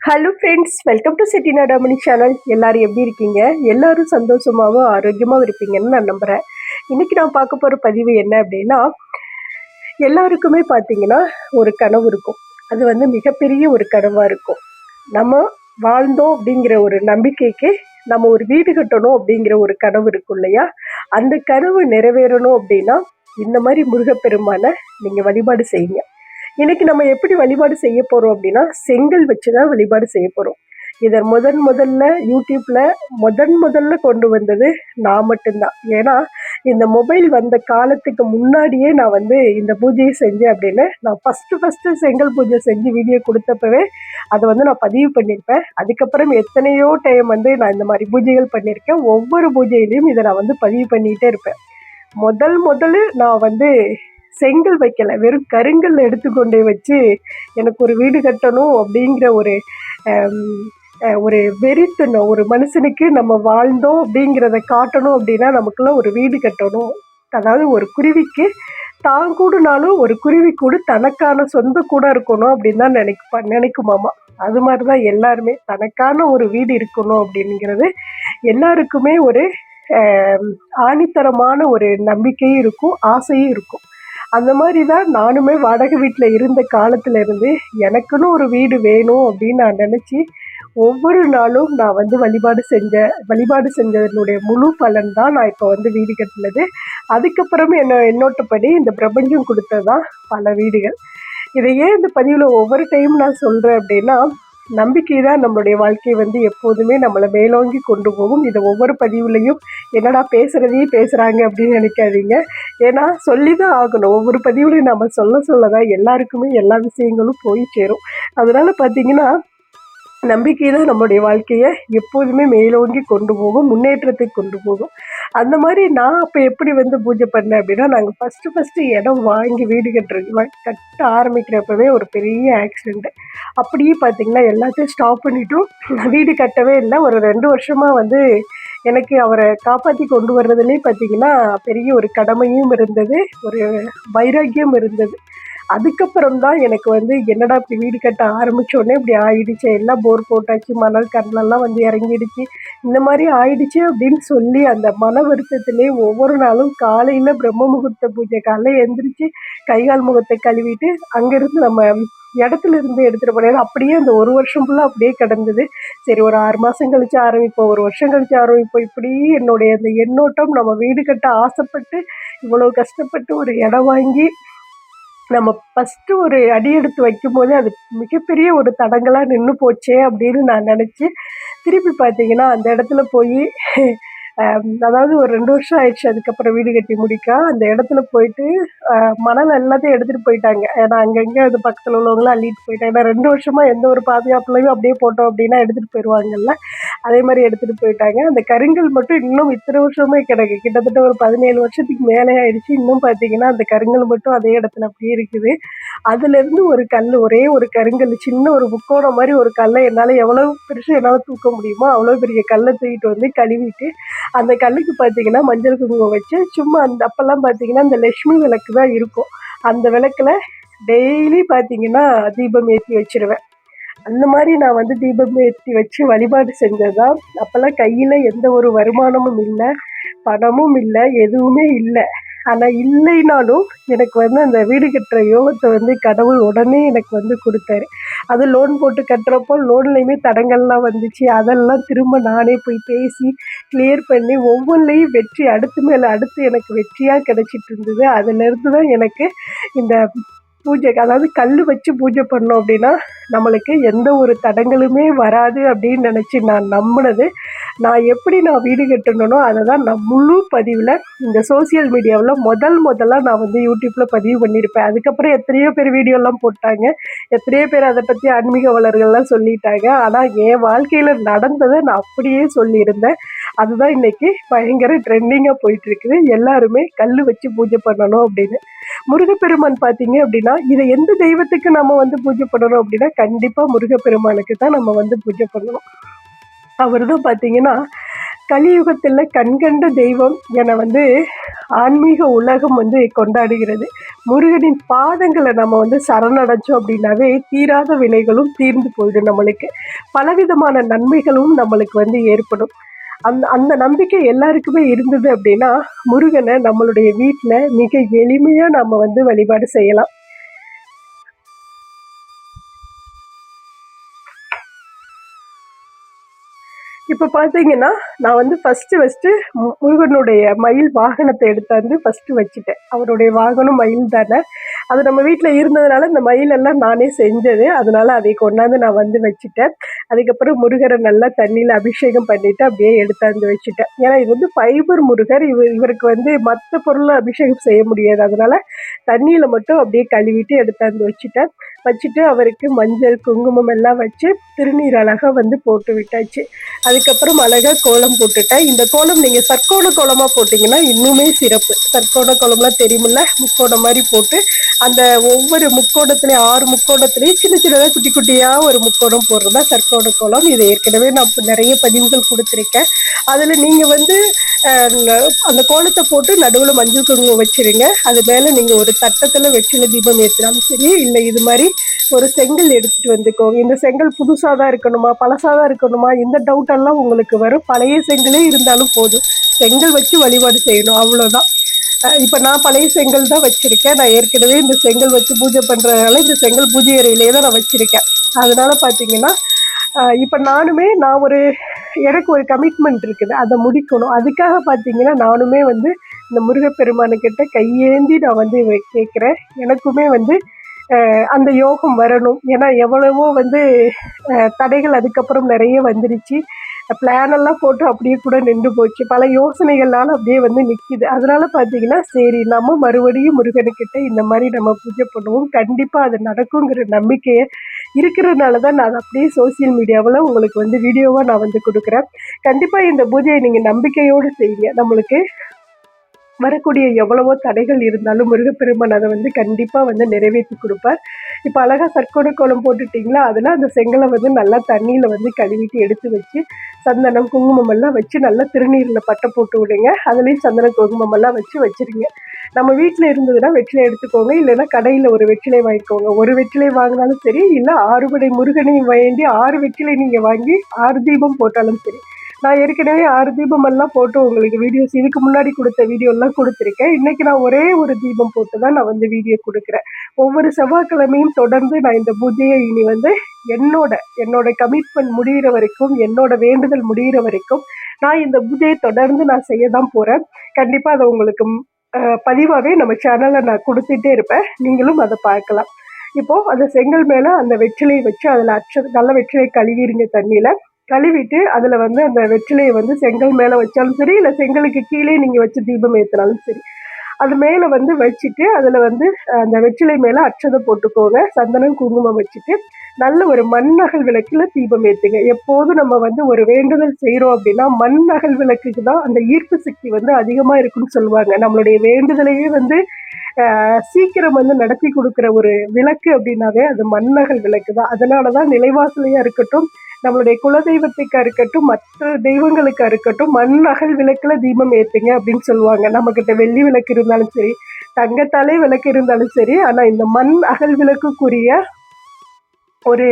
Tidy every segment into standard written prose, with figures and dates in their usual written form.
Hello friends, welcome to Chettinadamani channel. எல்லாரும் எப்படி இருக்கீங்க? எல்லாரும் சந்தோஷமாகவும் ஆரோக்கியமாகவும் இருப்பீங்கன்னு நான் நம்புகிறேன். இன்றைக்கி நான் பார்க்க போகிற பதிவு என்ன அப்படின்னா, எல்லாருக்குமே பார்த்தீங்கன்னா ஒரு கனவு இருக்கும். அது வந்து மிகப்பெரிய ஒரு கனவாக இருக்கும். நம்ம வாழ்ந்தோம் அப்படிங்கிற ஒரு நம்பிக்கைக்கு நம்ம ஒரு வீடு கட்டணும் அப்படிங்கிற ஒரு கனவு இருக்கும் இல்லையா? அந்த கனவு நிறைவேறணும் அப்படின்னா இந்த மாதிரி முருகப்பெருமானை நீங்கள் வழிபாடு செய்யுங்க. இன்னைக்கு நம்ம எப்படி வழிபாடு செய்ய போறோம் அப்படின்னா, செங்கல் வச்சுதான் வழிபாடு செய்ய போறோம். இதை முதல்ல யூடியூப்ல முதல்ல கொண்டு வந்தது நான் மட்டும்தான். ஏன்னா இந்த மொபைல் வந்த காலத்துக்கு முன்னாடியே நான் வந்து இந்த பூஜையை செஞ்சேன் அப்படின்னு நான் ஃபஸ்ட்டு செங்கல் பூஜை செஞ்சு வீடியோ கொடுத்தப்பவே அதை வந்து நான் பதிவு பண்ணியிருப்பேன். அதுக்கப்புறம் எத்தனையோ டைம் வந்து நான் இந்த மாதிரி பூஜைகள் பண்ணியிருக்கேன். ஒவ்வொரு பூஜையிலையும் இதை நான் வந்து பதிவு பண்ணிகிட்டே இருப்பேன். முதல்ல நான் வந்து செங்கல் வைக்கலை, வெறும் கருங்கல் எடுத்துக்கொண்டே வச்சு எனக்கு ஒரு வீடு கட்டணும் அப்படிங்கிற ஒரு வெறித்தனம். ஒரு மனுஷனுக்கு நம்ம வாழ்ந்தோம் அப்படிங்கிறத காட்டணும் அப்படின்னா நமக்குள்ள ஒரு வீடு கட்டணும். அதாவது ஒரு குருவிக்கு தான் கூடுனாலும் ஒரு குருவி கூட தனக்கான சொந்த கூட இருக்கணும் அப்படின்னு தான் நினைக்குமாமா. அது மாதிரி தான் எல்லாருமே தனக்கான ஒரு வீடு இருக்கணும் அப்படிங்கிறது எல்லாருக்குமே ஒரு ஆணித்தரமான ஒரு நம்பிக்கையும் இருக்கும், ஆசையும் இருக்கும். அந்த மாதிரி தான் நானுமே வாடகை வீட்டில் இருந்த காலத்துலேருந்து எனக்குன்னு ஒரு வீடு வேணும் அப்படின்னு நான் நினச்சி ஒவ்வொரு நாளும் நான் வந்து வழிபாடு செஞ்சதனுடைய முழு பலன் தான் நான் இப்போ வந்து வீடு கட்டினது. அதுக்கப்புறம் என்னோட்டப்படி இந்த பிரபஞ்சம் கொடுத்ததான் பல வீடுகள். இதை ஏன் இந்த பதிவில் ஒவ்வொரு டைம் நான் சொல்கிறேன் அப்படின்னா, நம்பிக்கை தான் நம்மளுடைய வாழ்க்கையை வந்து எப்போதுமே நம்மளை மேலோங்கி கொண்டு போகும். இதை ஒவ்வொரு பதிவுலையும் என்னடா பேசுகிறதையே பேசுகிறாங்க அப்படின்னு நினைக்காதீங்க. ஏன்னா சொல்லி தான் ஆகணும். ஒவ்வொரு பதிவுலையும் நம்ம சொல்ல தான் எல்லாருக்குமே எல்லா விஷயங்களும் போய் சேரும். அதனால் பார்த்திங்கன்னா, நம்பிக்கை தான் நம்மளுடைய வாழ்க்கையை எப்போதுமே மேலோங்கி கொண்டு போகும், முன்னேற்றத்துக்கு கொண்டு போகும். அந்த மாதிரி நான் அப்போ எப்படி வந்து பூஜை பண்ணேன் அப்படின்னா, நாங்கள் ஃபஸ்ட்டு இடம் வாங்கி வீடு கட்ட ஆரம்பிக்கிறப்பவே ஒரு பெரிய ஆக்சிடெண்ட்டு. அப்படியே பார்த்திங்கன்னா எல்லாத்தையும் ஸ்டாப் பண்ணிவிட்டும் வீடு கட்டவே இல்லை. ஒரு 2 வருஷமாக வந்து எனக்கு அவரை காப்பாற்றி கொண்டு வர்றதுலேயே பார்த்திங்கன்னா பெரிய ஒரு கடமையும் இருந்தது, ஒரு வைராக்கியம் இருந்தது. அதுக்கப்புறம் தான் எனக்கு வந்து என்னடா இப்படி வீடு கட்ட ஆரம்பித்தோடனே இப்படி ஆயிடுச்சு, எல்லாம் போர் போட்டாச்சு, மணல் கடலெல்லாம் வந்து இறங்கிடுச்சு, இந்த மாதிரி ஆயிடுச்சு அப்படின்னு சொல்லி அந்த மன வருத்தத்திலே ஒவ்வொரு நாளும் காலையில் பிரம்ம முகூர்த்த பூஜை காலையில் எழுந்திரிச்சு கைகால் முகத்தை கழுவிட்டு அங்கேருந்து நம்ம இடத்துல இருந்து எடுத்துகிட்டு போனேன். அப்படியே அந்த ஒரு வருஷம் ஃபுல்லாக அப்படியே கிடந்தது. சரி, ஒரு 6 மாதம் கழித்து ஆரம்பிப்போம், ஒரு வருஷம் கழித்து ஆரம்பிப்போம். இப்படி என்னுடைய அந்த எண்ணோட்டம், நம்ம வீடு கட்ட ஆசைப்பட்டு இவ்வளோ கஷ்டப்பட்டு ஒரு இடம் வாங்கி நம்ம ஃபஸ்ட்டு ஒரு அடி எடுத்து வைக்கும்போது அது மிகப்பெரிய ஒரு தடங்கலாக நின்று போச்சே அப்படின்னு நான் நினச்சி, திருப்பி பார்த்தீங்கன்னா அந்த இடத்துல போய் அதாவது ஒரு 2 வருஷம் ஆயிடுச்சு அதுக்கப்புறம் வீடு கட்டி முடிக்க. அந்த இடத்துல போயிட்டு மணல் எல்லாத்தையும் எடுத்துகிட்டு போயிட்டாங்க. ஏன்னா அங்கங்கே அது பக்கத்தில் உள்ளவங்களாம் அள்ளிட்டு போயிட்டாங்க. ஏன்னா 2 வருஷமாக எந்த ஒரு பாதுகாப்புலையும் அப்படியே போட்டோம் அப்படின்னா எடுத்துகிட்டு போயிடுவாங்கல்ல, அதே மாதிரி எடுத்துகிட்டு போயிட்டாங்க. அந்த கருங்கல் மட்டும் இன்னும் இத்தனை வருஷமே கிடக்கு. கிட்டத்தட்ட ஒரு 17 வருஷத்துக்கு மேலே ஆயிடுச்சு. இன்னும் பார்த்தீங்கன்னா அந்த கருங்கல் மட்டும் அதே இடத்துல அப்படியே இருக்குது. அதுலேருந்து ஒரு கல், ஒரே ஒரு கருங்கல், சின்ன ஒரு முக்கோணம் மாதிரி ஒரு கல்லை என்னால் எவ்வளோ பெருசு என்னால் தூக்க முடியுமோ அவ்வளோ பெரிய கல்லை தூக்கிட்டு வந்து கழுவிட்டு அந்த கல்லுக்கு பார்த்தீங்கன்னா மஞ்சள் குங்குமம் வச்சு சும்மா அந்த அப்போல்லாம் பார்த்தீங்கன்னா இந்த லட்சுமி விளக்கு தான் இருக்கும். அந்த விளக்கில் டெய்லி பார்த்தீங்கன்னா தீபம் ஏற்றி வச்சிருவேன். அந்த மாதிரி நான் வந்து தீபம் ஏற்றி வச்சு வழிபாடு செஞ்சதான். அப்போல்லாம் கையில் எந்த ஒரு வருமானமும் இல்லை, பணமும் இல்லை, எதுவுமே இல்லை. ஆனால் இல்லைனாலும் எனக்கு வந்து அந்த வீடு கட்டுற யோகத்தை வந்து கடவுள் உடனே எனக்கு வந்து கொடுத்தாரு. அது லோன் போட்டு கட்டுறப்போ லோன்லேயுமே தடங்கள்லாம் வந்துச்சு. அதெல்லாம் திரும்ப நானே போய் பேசி கிளியர் பண்ணி ஒவ்வொன்றிலையும் வெற்றி அடுத்து மேலே அடுத்து எனக்கு வெற்றியாக கிடச்சிட்டு இருந்தது. அதுலேருந்து தான் எனக்கு இந்த பூஜை, அதாவது கல் வச்சு பூஜை பண்ணோம் அப்படின்னா நம்மளுக்கு எந்த ஒரு தடங்களுமே வராது அப்படின்னு நினச்சி நான் நம்பினது. நான் எப்படி நான் வீடு கட்டணுனோ அதை தான் நான் முழு பதிவில் இந்த சோசியல் மீடியாவில் முதலாக நான் வந்து யூடியூப்பில் பதிவு பண்ணியிருப்பேன். அதுக்கப்புறம் எத்தனையோ பேர் வீடியோலாம் போட்டாங்க, எத்தனையோ பேர் அதை பற்றி ஆன்மீக வளர்கள்லாம் சொல்லிட்டாங்க. ஆனால் என் வாழ்க்கையில் நடந்ததை நான் அப்படியே சொல்லியிருந்தேன். அதுதான் இன்றைக்கி பயங்கர ட்ரெண்டிங்காக போயிட்டுருக்குது. எல்லாருமே கல் வச்சு பூஜை பண்ணணும் அப்படின்னு. முருகப்பெருமான் பார்த்தீங்க அப்படின்னா, இதை எந்த தெய்வத்துக்கு நம்ம வந்து பூஜை பண்ணணும் அப்படின்னா கண்டிப்பாக முருகப்பெருமானுக்கு தான் நம்ம வந்து பூஜை பண்ணணும். அவர் தான் பார்த்தீங்கன்னா கலியுகத்தில் கண்கண்ட தெய்வம் என வந்து ஆன்மீக உலகம் வந்து கொண்டாடுகிறது. முருகனின் பாதங்களை நம்ம வந்து சரணடைஞ்சோம் அப்படின்னாவே தீராத வினைகளும் தீர்ந்து போயிடும். நம்மளுக்கு பலவிதமான நன்மைகளும் நம்மளுக்கு வந்து ஏற்படும். அந்த அந்த நம்பிக்கை எல்லாருக்குமே இருந்தது அப்படின்னா முருகனை நம்மளுடைய வீட்டில் மிக எளிமையாக நம்ம வந்து வழிபாடு செய்யலாம். இப்போ பார்த்தீங்கன்னா, நான் வந்து ஃபஸ்ட்டு முருகனுடைய மயில் வாகனத்தை எடுத்தாந்து ஃபஸ்ட்டு வச்சுட்டேன். அவருடைய வாகனம் மயில் தானே. அது நம்ம வீட்டில் இருந்ததுனால இந்த மயிலெல்லாம் நானே செஞ்சது. அதனால அதை கொண்டாந்து நான் வந்து வச்சுட்டேன். அதுக்கப்புறம் முருகரை நல்லா தண்ணியில் அபிஷேகம் பண்ணிவிட்டு அப்படியே எடுத்தாந்து வச்சுட்டேன். ஏன்னா இது வந்து ஃபைபர் முருகர். இவருக்கு வந்து மற்ற பொருளை அபிஷேகம் செய்ய முடியாது. அதனால் தண்ணியில் மட்டும் அப்படியே கழுவிட்டு எடுத்தாந்து வச்சுட்டு அவருக்கு மஞ்சள் குங்குமம் எல்லாம் வச்சு திருநீர் அழகாக வந்து போட்டு விட்டாச்சு. அதுக்கப்புறம் அழகாக கோலம் போட்டுட்டேன். இந்த கோலம் நீங்கள் சர்க்கோண கோலமாக போட்டிங்கன்னா இன்னுமே சிறப்பு. சர்க்கோண கோலம்லாம் தெரியுமில்ல, முக்கோணம் மாதிரி போட்டு அந்த ஒவ்வொரு முக்கோணத்துலேயும் 6 முக்கோணத்துலேயும் சின்ன சின்னதாக குட்டி குட்டியாக ஒரு முக்கோணம் போடுறதா சர்க்கோண கோலம். இதை ஏற்கனவே நான் நிறைய பதிவுகள் கொடுத்துருக்கேன். அதில் நீங்கள் வந்து அந்த கோலத்தை போட்டு நடுவில் மஞ்சள் குங்குமம் வச்சுருங்க. அது மேலே நீங்கள் ஒரு தட்டத்தில் வெற்றிலை தீபம் ஏற்றினாலும் சரி, இல்லை இது மாதிரி ஒரு செங்கல் எடுத்துகிட்டு வந்துக்கோங்க. இந்த செங்கல் புதுசாக தான் இருக்கணுமா பழசாக தான் இருக்கணுமா இந்த டவுட்டெல்லாம் உங்களுக்கு வரும். பழைய செங்கலே இருந்தாலும் போதும். செங்கல் வச்சு வழிபாடு செய்யணும், அவ்வளோதான். இப்போ நான் பழைய செங்கல் தான் வச்சுருக்கேன். நான் ஏற்கனவே இந்த செங்கல் வச்சு பூஜை பண்ணுறதுனால இந்த செங்கல் பூஜை அறையிலே தான் நான் வச்சுருக்கேன். அதனால் பார்த்தீங்கன்னா இப்போ நான் எனக்கு ஒரு கமிட்மெண்ட் இருக்குது, அதை முடிக்கணும். அதுக்காக பார்த்தீங்கன்னா நானுமே வந்து இந்த முருகப்பெருமானுக்கிட்ட கையேந்தி நான் வந்து கேட்குறேன். எனக்குமே வந்து அந்த யோகம் வரணும். ஏன்னா எவ்வளவோ வந்து தடைகள் அதுக்கப்புறம் நிறைய வந்துருச்சு. பிளானெல்லாம் போட்டு அப்படியே கூட நின்று போச்சு. பல யோசனைகள்னால அப்படியே வந்து நிற்கிது. அதனால பார்த்தீங்கன்னா சரி நம்ம மறுபடியும் முருகனுக்கிட்ட இந்த மாதிரி நம்ம பூஜை பண்ணுவோம், கண்டிப்பாக அது நடக்குங்கிற நம்பிக்கையை இருக்கிறதுனால தான் நான் அப்படியே சோசியல் மீடியாவில் உங்களுக்கு வந்து வீடியோவாக நான் வந்து கொடுக்குறேன். கண்டிப்பாக இந்த பூஜையை நீங்கள் நம்பிக்கையோடு செய்யுங்க. நம்மளுக்கு வரக்கூடிய எவ்வளவோ தடைகள் இருந்தாலும் முருகப்பெருமான் அதை வந்து கண்டிப்பாக வந்து நிறைவேற்றி கொடுப்பார். இப்போ அழகாக சர்க்கோண கோலம் போட்டுட்டிங்களா, அதில் அந்த செங்கலை வந்து நல்லா தண்ணியில் வந்து கழுவிட்டு எடுத்து வச்சு சந்தனம் குங்குமம் எல்லாம் வச்சு நல்லா திருநீரில் பட்டை போட்டு விடுங்க. அதுலேயும் சந்தனம் குங்குமம் எல்லாம் வச்சுருங்க. நம்ம வீட்டில் இருந்ததுன்னா வெற்றிலை எடுத்துக்கோங்க, இல்லைன்னா கடையில் ஒரு வெற்றிலை வாங்கிக்கோங்க. ஒரு வெற்றிலை வாங்கினாலும் சரி, இல்லை 6 படை முருகனையும் வேண்டி 6 வெற்றிலை நீங்கள் வாங்கி 6 தீபம் போட்டாலும் சரி. நான் ஏற்கனவே 6 தீபமெல்லாம் போட்டு உங்களுக்கு வீடியோஸ் இதுக்கு முன்னாடி கொடுத்த வீடியோலாம் கொடுத்துருக்கேன். இன்றைக்கி நான் ஒரே ஒரு தீபம் போட்டு தான் நான் வந்து வீடியோ கொடுக்குறேன். ஒவ்வொரு செவ்வாய்க்கிழமையும் தொடர்ந்து நான் இந்த பூஜையை இனி வந்து என்னோட கமிட்மெண்ட் முடிகிற வரைக்கும், என்னோட வேண்டுதல் முடிகிற வரைக்கும் நான் இந்த பூஜையை தொடர்ந்து நான் செய்ய தான் போகிறேன். கண்டிப்பாக அதை உங்களுக்கு பதிவாகவே நம்ம சேனலில் நான் கொடுத்துட்டே இருப்பேன். நீங்களும் அதை பார்க்கலாம். இப்போது அந்த செங்கல் மேலே அந்த வெற்றிலையை வச்சு அதில் நல்ல வெற்றிலை கழுவிடுங்க. தண்ணியில் கழுவிட்டு அதில் வந்து அந்த வெற்றிலையை வந்து செங்கல் மேலே வச்சாலும் சரி, இல்லை செங்கலுக்கு கீழே நீங்கள் வச்சு தீபம் ஏற்றினாலும் சரி, அது மேலே வந்து வச்சுட்டு அதில் வந்து அந்த வெற்றிலை மேலே அட்சதை போட்டுக்கோங்க. சந்தனம் குங்குமம் வச்சுட்டு நல்ல ஒரு மண் அகல் விளக்கில் தீபம் ஏற்றுங்க. எப்போதும் நம்ம வந்து ஒரு வேண்டுதல் செய்கிறோம் அப்படின்னா மண் அகல் விளக்குக்கு தான் அந்த ஈர்ப்பு சக்தி வந்து அதிகமாக இருக்குன்னு சொல்லுவாங்க. நம்மளுடைய வேண்டுதலையே வந்து சீக்கிரம் வந்து நடத்தி கொடுக்குற ஒரு விளக்கு அப்படின்னாவே அது மண் அகல் விளக்கு தான். அதனால தான் நிலைவாசலையாக இருக்கட்டும், நம்மளுடைய குலதெய்வத்துக்காக இருக்கட்டும், மற்ற தெய்வங்களுக்காக இருக்கட்டும், மண் அகல் விளக்கில் தீபம் ஏற்றுங்க அப்படின்னு சொல்லுவாங்க. நம்மக்கிட்ட வெள்ளி விளக்கு இருந்தாலும் சரி, தங்கத்தாலே விளக்கு இருந்தாலும் சரி, ஆனால் இந்த மண் அகல் விளக்குக்குரிய ஒரு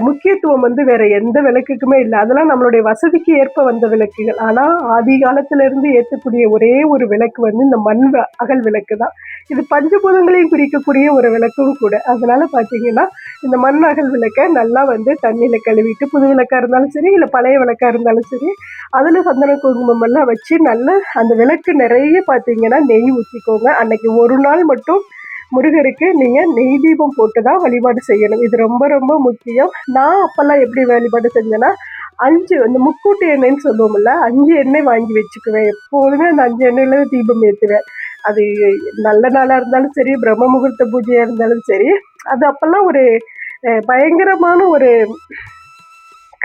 முக்கியத்துவம் வந்து வேற எந்த விளக்குக்குமே இல்லை. அதெல்லாம் நம்மளுடைய வசதிக்கு ஏற்ப வந்த விளக்குகள். ஆனால் ஆதி காலத்திலிருந்து ஏற்றக்கூடிய ஒரே ஒரு விளக்கு வந்து இந்த மண் அகல் விளக்கு தான். இது பஞ்சபூதங்களையும் குறிக்கக்கூடிய ஒரு விளக்கும் கூட. அதனால பார்த்தீங்கன்னா இந்த மண் அகல் விளக்கை நல்லா வந்து தண்ணியில் கழுவிட்டு, புது விளக்காக இருந்தாலும் சரி, இல்லை பழைய விளக்காக இருந்தாலும் சரி, அதில் சந்தன குங்குமம் எல்லாம் வச்சு நல்லா அந்த விளக்கு நிறைய பார்த்தீங்கன்னா நெய் ஊற்றிக்கோங்க. அன்னைக்கு ஒரு நாள் மட்டும் முருகருக்கு நீங்கள் நெய் தீபம் போட்டு தான் வழிபாடு செய்யணும். இது ரொம்ப ரொம்ப முக்கியம். நான் அப்போல்லாம் எப்படி வழிபாடு செஞ்சேன்னா 5 அந்த முக்கூட்டு எண்ணெய்ன்னு சொல்லுவோம்ல, 5 எண்ணெய் வாங்கி வச்சுக்குவேன். எப்போதுமே அந்த 5 எண்ணெயில் தீபம் ஏற்றுவேன். அது நல்ல நாளாக இருந்தாலும் சரி, பிரம்ம முகூர்த்த பூஜையாக இருந்தாலும் சரி, அது அப்போல்லாம் ஒரு பயங்கரமான ஒரு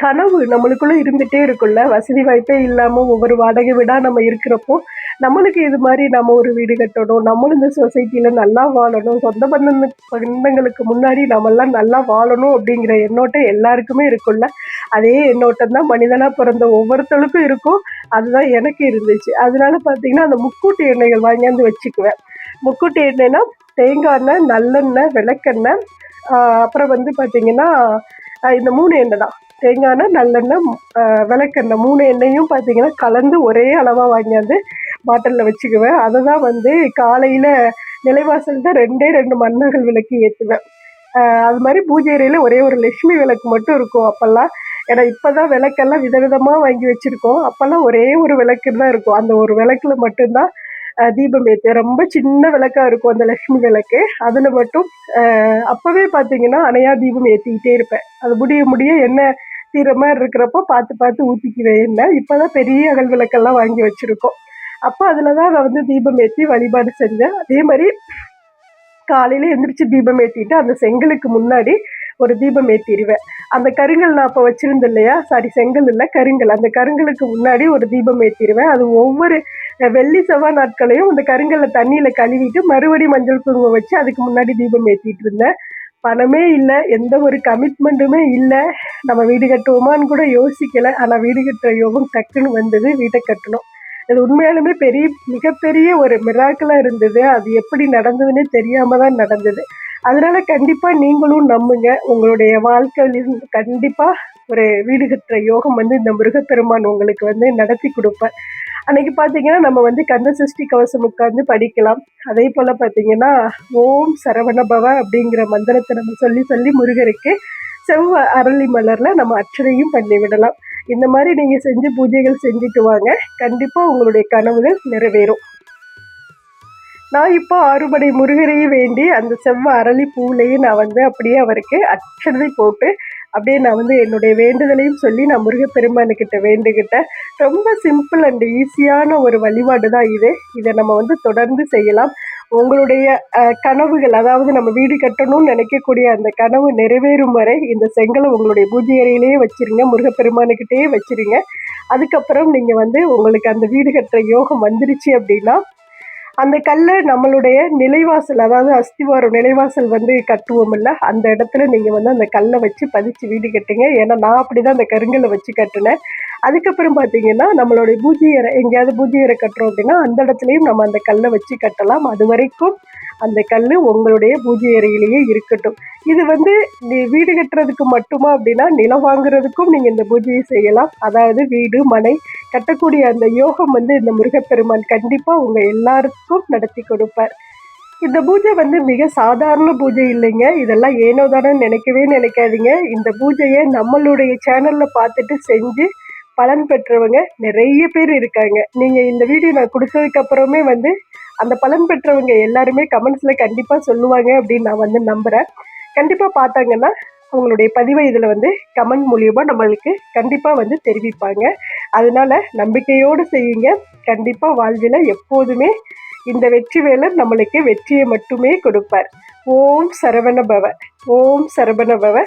கனவு நம்மளுக்குள்ளே இருந்துகிட்டே இருக்குல்ல. வசதி வாய்ப்பே இல்லாமல் ஒவ்வொரு வாடகை வீடாக நம்ம இருக்கிறப்போ நம்மளுக்கு இது மாதிரி நம்ம ஒரு வீடு கட்டணும், நம்மளும் இந்த சொசைட்டியில் நல்லா வாழணும், சொந்த பந்தங்களுக்கு முன்னாடி நம்மெல்லாம் நல்லா வாழணும் அப்படிங்கிற எண்ணோட்டம் எல்லாருக்குமே இருக்கும்ல. அதே எண்ணோட்டம் தான் மனிதனாக பிறந்த ஒவ்வொருத்தருக்கும் இருக்கும். அதுதான் எனக்கு இருந்துச்சு. அதனால பார்த்தீங்கன்னா அந்த முக்கூட்டு எண்ணெய்கள் வாங்கியாந்து வச்சுக்குவேன். முக்கூட்டு எண்ணெய்னா தேங்காய் எண்ணெய், நல்லெண்ணெய், விளக்கெண்ணெய், அப்புறம் வந்து பார்த்தீங்கன்னா இந்த 3 எண்ணெய் தான். தேங்காய் எண்ணெய், நல்லெண்ணெய், விளக்கெண்ணெய் 3 எண்ணெயும் பார்த்தீங்கன்னா கலந்து ஒரே அளவாக வாங்கியாந்து பாட்டிலில் வச்சுக்குவேன். அதை தான் வந்து காலையில் நிலைவாசல் தான் 2 மன்னர்கள் விளக்கு ஏற்றுவேன். அது மாதிரி பூஜை அறையில் ஒரே ஒரு லட்சுமி விளக்கு மட்டும் இருக்கும் அப்போல்லாம். ஏன்னா இப்போ தான் விளக்கெல்லாம் விதவிதமாக வாங்கி வச்சுருக்கோம். அப்போல்லாம் ஒரே ஒரு விளக்கு தான் இருக்கும். அந்த ஒரு விளக்குல மட்டும்தான் தீபம் ஏற்று ரொம்ப சின்ன விளக்காக இருக்கும் அந்த லக்ஷ்மி விளக்கு. அதில் மட்டும் அப்போவே பார்த்தீங்கன்னா அணையா தீபம் ஏற்றிக்கிட்டே இருப்பேன். அது முடிய எண்ணெய் தீர மாதிரி இருக்கிறப்போ பார்த்து ஊற்றிக்குவேன் எண்ணெய். இப்போ தான் பெரிய அகல் விளக்கெல்லாம் வாங்கி வச்சுருக்கோம். அப்போ அதில் தான் நான் வந்து தீபம் ஏற்றி வழிபாடு செஞ்சேன். அதே மாதிரி காலையில் எந்திரிச்சு தீபம் ஏற்றிட்டு அந்த செங்கலுக்கு முன்னாடி ஒரு தீபம் ஏற்றிடுவேன். அந்த கருங்கல் நான் அப்போ வச்சுருந்தேன் இல்லையா, செங்கல் இல்லை கருங்கல், அந்த கருங்கலுக்கு முன்னாடி ஒரு தீபம் ஏற்றிடுவேன். அது ஒவ்வொரு வெள்ளி செவ்வாய் நாட்களையும் அந்த கருங்கல்லை தண்ணியில் கழுவிட்டு மறுபடியும் மஞ்சள் குங்குமம் வச்சு அதுக்கு முன்னாடி தீபம் ஏற்றிட்டு இருந்தேன். பணமே இல்லை, எந்த ஒரு கமிட்மெண்ட்டுமே இல்லை, நம்ம வீடு கட்டுவோமான்னு கூட யோசிக்கலை. ஆனால் வீடு கட்டுற யோகம் டக்குன்னு வந்தது, வீட்டை கட்டணும். அது உண்மையாலுமே மிகப்பெரிய ஒரு மிராக்கிளாக இருந்தது. அது எப்படி நடந்ததுன்னே தெரியாமல் தான் நடந்தது. அதனால கண்டிப்பாக நீங்களும் நம்புங்க, உங்களுடைய வாழ்க்கையில் கண்டிப்பாக ஒரு வீடு கட்டுற யோகம் வந்து இந்த முருகப்பெருமான் உங்களுக்கு வந்து நடத்தி கொடுப்பார். அன்னைக்கு பார்த்தீங்கன்னா நம்ம வந்து கந்த சஷ்டி கவசம் உட்கார்ந்து படிக்கலாம். அதே போல் பார்த்தீங்கன்னா ஓம் சரவணபவ அப்படிங்கிற மந்திரத்தை நம்ம சொல்லி முருகருக்கு செவ்வ அரளி மலரில் நம்ம அர்ச்சனையும் பண்ணி விடலாம். இந்த மாதிரி நீங்கள் செஞ்சு பூஜைகள் செஞ்சுட்டு வாங்க, கண்டிப்பாக உங்களுடைய கனவுகள் நிறைவேறும். நான் இப்போ ஆறுபடை முருகரையும் வேண்டி அந்த செவ்வ அரளி பூவிலையும் நான் வந்து அப்படியே அவருக்கு அர்ச்சனை போட்டு அப்படியே நான் வந்து என்னுடைய வேண்டுதலையும் சொல்லி நான் முருகப்பெருமானுக்கிட்ட வேண்டுகிட்டேன். ரொம்ப சிம்பிள் அண்ட் ஈஸியான ஒரு வழிபாடு தான் இது. இதை நம்ம வந்து தொடர்ந்து செய்யலாம். உங்களுடைய கனவுகள், அதாவது நம்ம வீடு கட்டணும்னு நினைக்கக்கூடிய அந்த கனவு நிறைவேறும் வரை இந்த செங்கலை உங்களுடைய பூஜை அறையிலேயே வச்சுருங்க, முருகப்பெருமானுக்கிட்டே வச்சுருங்க. அதுக்கப்புறம் நீங்கள் வந்து உங்களுக்கு அந்த வீடு கட்டுற யோகம் வந்துருச்சு அப்படின்னா அந்த கல்லை நம்மளுடைய நிலைவாசல், அதாவது அஸ்திவாரம் நிலைவாசல் வந்து கட்டுவோம் இல்லை, அந்த இடத்துல நீங்கள் வந்து அந்த கல்லை வச்சு பதிச்சு வீடு கட்டுங்க. ஏன்னா நான் அப்படி தான் அந்த கருங்கல்லை வச்சு கட்டினேன். அதுக்கப்புறம் பார்த்தீங்கன்னா நம்மளுடைய பூஜை அறை, எங்கேயாவது பூஜை அறை கட்டுறோம் அப்படின்னா அந்த இடத்துலையும் நம்ம அந்த கல்லை வச்சு கட்டலாம். அது வரைக்கும் அந்த கல் உங்களுடைய பூஜை அறையிலேயே இருக்கட்டும். இது வந்து வீடு கட்டுறதுக்கு மட்டுமா அப்படின்னா நிலம் வாங்குறதுக்கும் நீங்கள் இந்த பூஜையை செய்யலாம். அதாவது வீடு மனை கட்டக்கூடிய அந்த யோகம் வந்து இந்த முருகப்பெருமான் கண்டிப்பாக உங்கள் எல்லாருக்கும் நடத்தி கொடுப்பார். இந்த பூஜை வந்து மிக சாதாரண பூஜை இல்லைங்க. இதெல்லாம் ஏனோ தானே நினைக்காதீங்க. இந்த பூஜையை நம்மளுடைய சேனலில் பார்த்துட்டு செஞ்சு பலன் பெற்றவங்க நிறைய பேர் இருக்காங்க. நீங்கள் இந்த வீடியோ நான் கொடுத்ததுக்கு அப்புறமே வந்து அந்த பலன் பெற்றவங்க எல்லாருமே கமெண்ட்ஸில் கண்டிப்பாக சொல்லுவாங்க அப்படின்னு நான் வந்து நம்புகிறேன். கண்டிப்பாக பார்த்தாங்கன்னா அவங்களுடைய பதிவை இதில் வந்து கமெண்ட் மூலியமாக நம்மளுக்கு கண்டிப்பாக வந்து தெரிவிப்பாங்க. அதனால நம்பிக்கையோடு செய்யுங்க. கண்டிப்பாக வாழ்வில் எப்போதுமே இந்த வெற்றி வேலன் நம்மளுக்கு வெற்றியை மட்டுமே கொடுப்பார். ஓம் சரவண பவ, ஓம் சரவண பவ,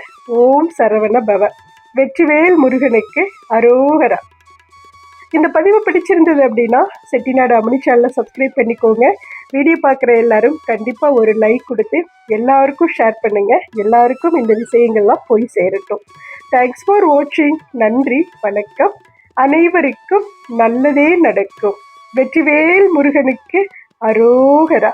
ஓம் சரவண பவ. வெற்றிவேல் முருகனுக்கு அரோகரா. இந்த பதிவு பிடிச்சிருந்தது அப்படின்னா செட்டிநாடு அம்மணி சேனலை சப்ஸ்கிரைப் பண்ணிக்கோங்க. வீடியோ பார்க்குற எல்லாரும் கண்டிப்பாக ஒரு லைக் கொடுத்து எல்லாருக்கும் ஷேர் பண்ணுங்கள். எல்லாருக்கும் இந்த விஷயங்கள்லாம் போய் சேரட்டும். தேங்க்ஸ் ஃபார் வாட்சிங். நன்றி, வணக்கம். அனைவருக்கும் நல்லதே நடக்கும். வெற்றிவேல் முருகனுக்கு அரோகரா.